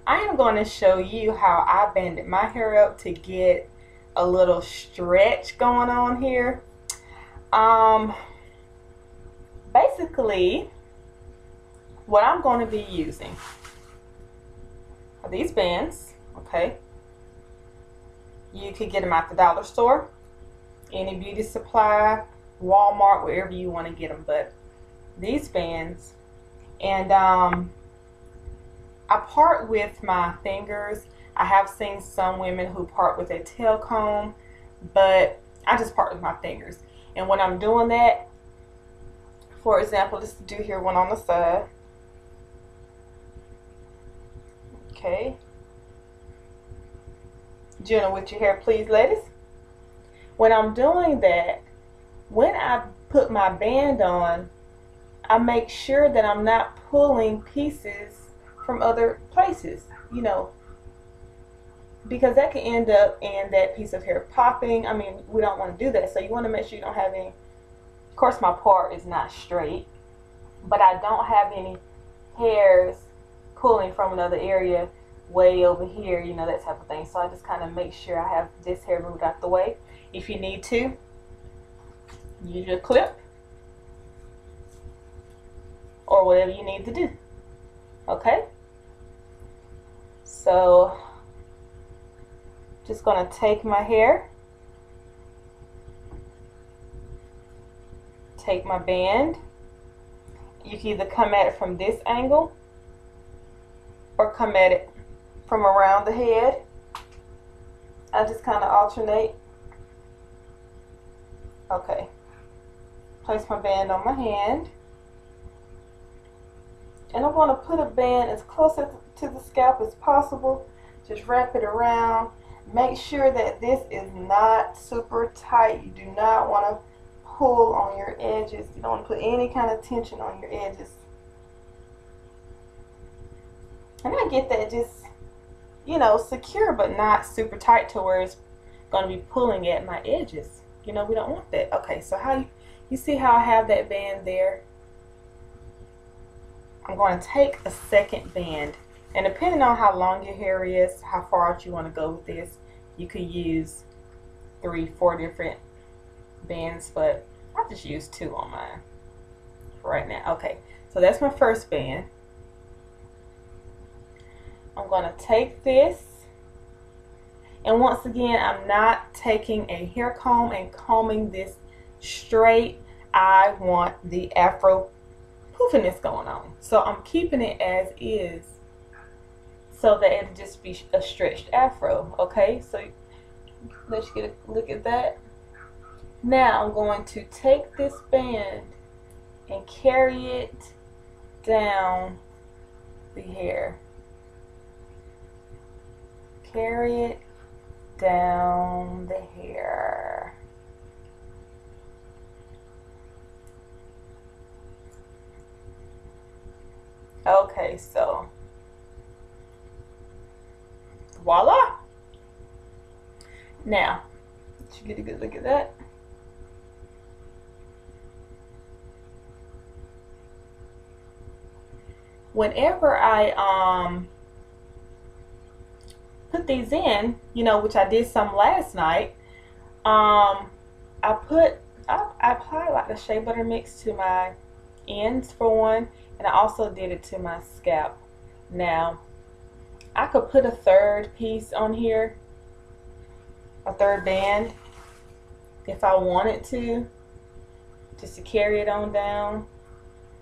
I am going to show you how I banded my hair up to get a little stretch going on here. Um, Basically, what I'm going to be using are these bands, okay? You could get them at the dollar store, any beauty supply, Walmart, wherever you want to get them, but these bands, and I part with my fingers. I have seen some women who part with a tail comb, but I just part with my fingers. And when I'm doing that, for example, let's do here one on the side. Okay. Gentle with your hair, please, ladies. When I'm doing that, when I put my band on, I make sure that I'm not pulling pieces from other places, because that can end up in that piece of hair popping. I mean, we don't want to do that. So you want to make sure you don't have any, of course my part is not straight, but I don't have any hairs pulling from another area way over here, that type of thing. So I just kind of make sure I have this hair moved out the way. If you need to, use your clip or whatever you need to do. Okay, so just gonna take my hair, take my band. You can either come at it from this angle or come at it from around the head. I just kind of alternate. Okay, place my band on my hand, and I'm going to put a band as close to the scalp as possible. Just wrap it around. Make sure that this is not super tight. You do not want to pull on your edges. You don't want to put any kind of tension on your edges. And I get that just, secure, but not super tight to where it's going to be pulling at my edges. We don't want that. Okay, so how you see how I have that band there? I'm going to take a second band, and depending on how long your hair is, how far out you want to go with this, you could use 3-4 different bands, but I just use 2 on mine for right now. Okay, so that's my first band. I'm going to take this, and once again, I'm not taking a hair comb and combing this straight. I want the afro poofiness going on, so I'm keeping it as is so that it'll just be a stretched afro. Okay, so let's get a look at that. Now I'm going to take this band and carry it down the hair. Carry it down the hair. Okay, so voila. Now, did you get a good look at that? Whenever I put these in, which I did some last night, I applied like the shea butter mix to my ends for one, and I also did it to my scalp. Now, I could put a third piece on here, a third band, if I wanted to, just to carry it on down.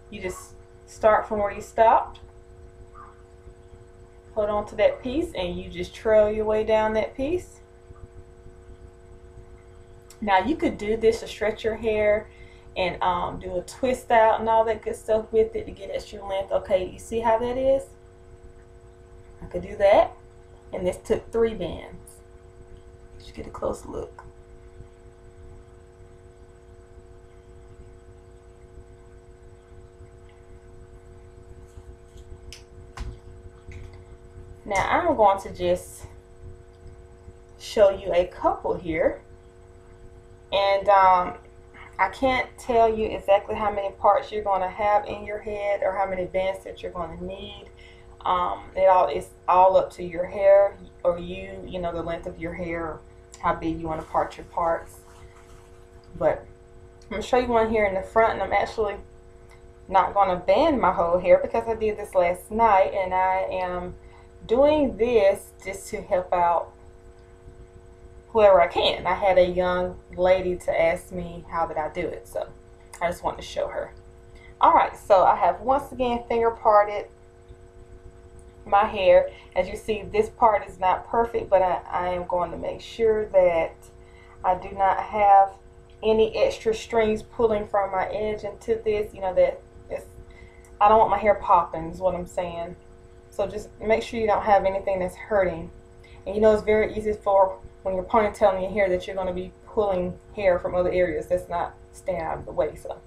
You just start from where you stopped, hold on to that piece, and you just trail your way down that piece. Now you could do this to stretch your hair and do a twist out and all that good stuff with it to get extra length. Okay, you see how that is? I could do that, and this took 3 bands. Let's get a close look. Now I'm going to just show you a couple here, and I can't tell you exactly how many parts you're going to have in your head or how many bands that you're going to need. It's all up to your hair, or you know, the length of your hair, how big you want to part your parts. But I'm going to show you one here in the front, and I'm actually not going to band my whole hair because I did this last night, and I am doing this just to help out whoever I can. I had a young lady to ask me how did I do it, so I just wanted to show her. Alright, so I have once again finger parted my hair. As you see, this part is not perfect, but I am going to make sure that I do not have any extra strings pulling from my edge into this. You know, that I don't want my hair popping is what I'm saying. So just make sure you don't have anything that's hurting. And you know, it's very easy for when you're ponytailing your hair that you're going to be pulling hair from other areas that's not staying out of the way. So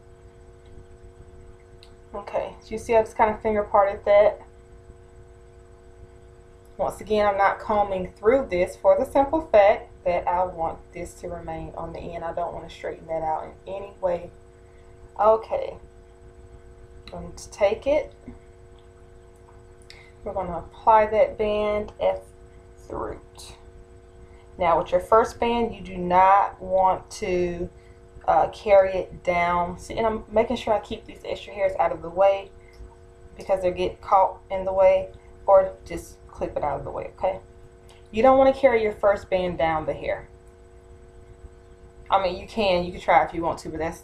okay, so you see I just kind of finger parted that. Once again, I'm not combing through this for the simple fact that I want this to remain on the end. I don't want to straighten that out in any way. Okay, I'm going to take it. We're going to apply that band at the root. Now with your first band, you do not want to carry it down. See, and I'm making sure I keep these extra hairs out of the way because they get caught in the way, or just clip it out of the way, okay? You don't want to carry your first band down the hair. I mean, you can try if you want to, but that's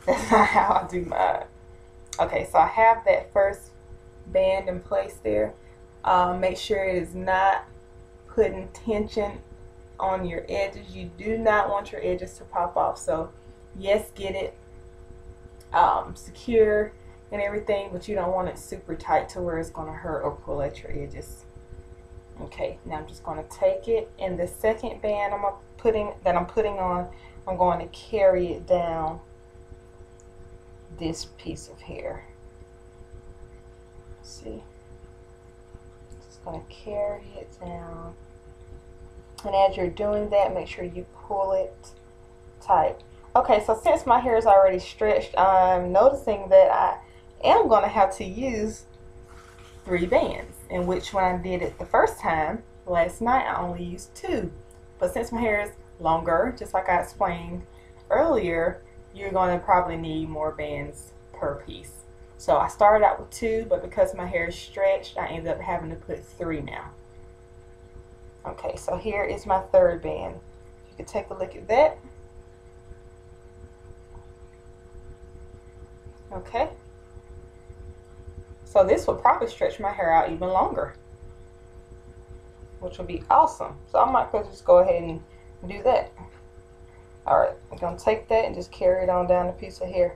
not how I do mine. Okay, so I have that first band in place there. Make sure it is not putting tension on your edges. You do not want your edges to pop off. So yes, get it secure and everything, but you don't want it super tight to where it's going to hurt or pull at your edges. Okay, now I'm just going to take it, and the second band I'm putting on, I'm going to carry it down this piece of hair. See, just going to carry it down, and as you're doing that, make sure you pull it tight. Okay, so since my hair is already stretched, I'm noticing that I am going to have to use 3 bands, in which when I did it the first time last night I only used 2, but since my hair is longer, just like I explained earlier, you're going to probably need more bands per piece. So I started out with 2, but because my hair is stretched, I ended up having to put 3 now. Okay, so here is my 3rd band. You can take a look at that. Okay, so this will probably stretch my hair out even longer, which will be awesome. So I might just go ahead and do that. Alright, I'm going to take that and just carry it on down a piece of hair.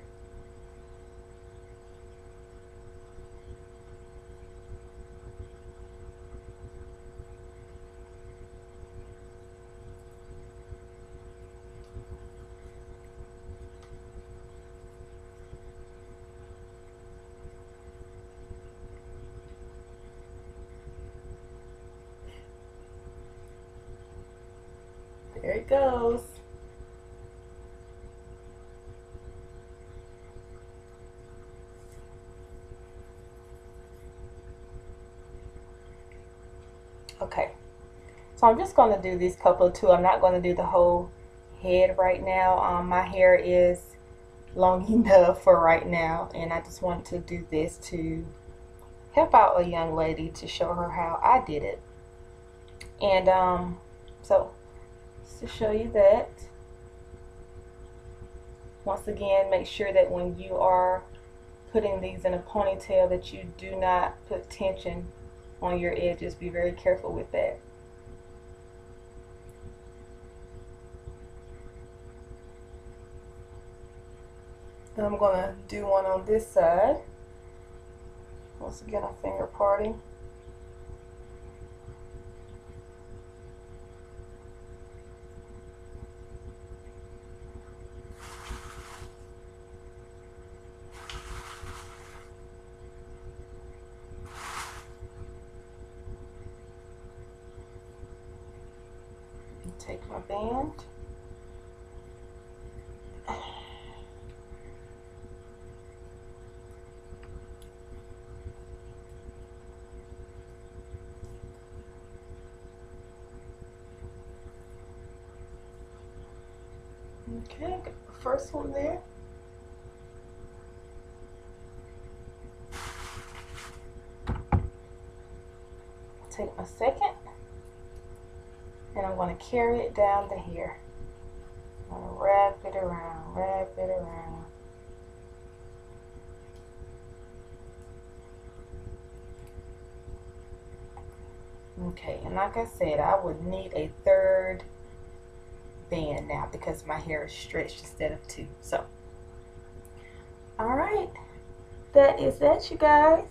There it goes. Okay, so I'm just going to do these couple of 2. I'm not going to do the whole head right now. My hair is long enough for right now, and I just want to do this to help out a young lady, to show her how I did it. And so to show you that, once again, make sure that when you are putting these in a ponytail that you do not put tension on your edges. Be very careful with that. And I'm going to do one on this side. Once again, I'm finger parting. Take my band. Okay, got the first one there. Take my second, and I'm going to carry it down to here. I'm going to wrap it around, wrap it around. Okay, and like I said, I would need a third band now because my hair is stretched instead of two. So, all right, that is that, you guys.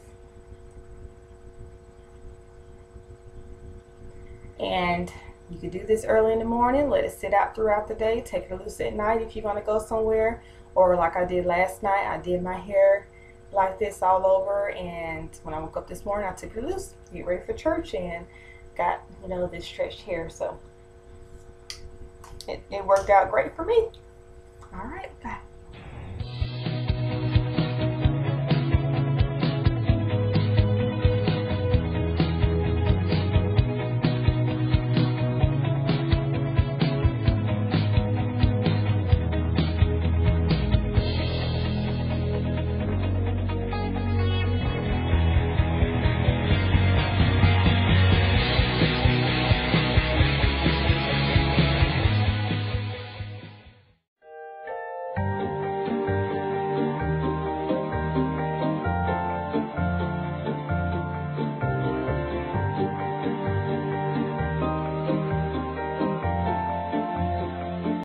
And you can do this early in the morning, let it sit out throughout the day, take it loose at night if you're going to go somewhere, or like I did last night, I did my hair like this all over, and when I woke up this morning I took it loose, get ready for church, and got, you know, this stretched hair. So it worked out great for me. All right, bye.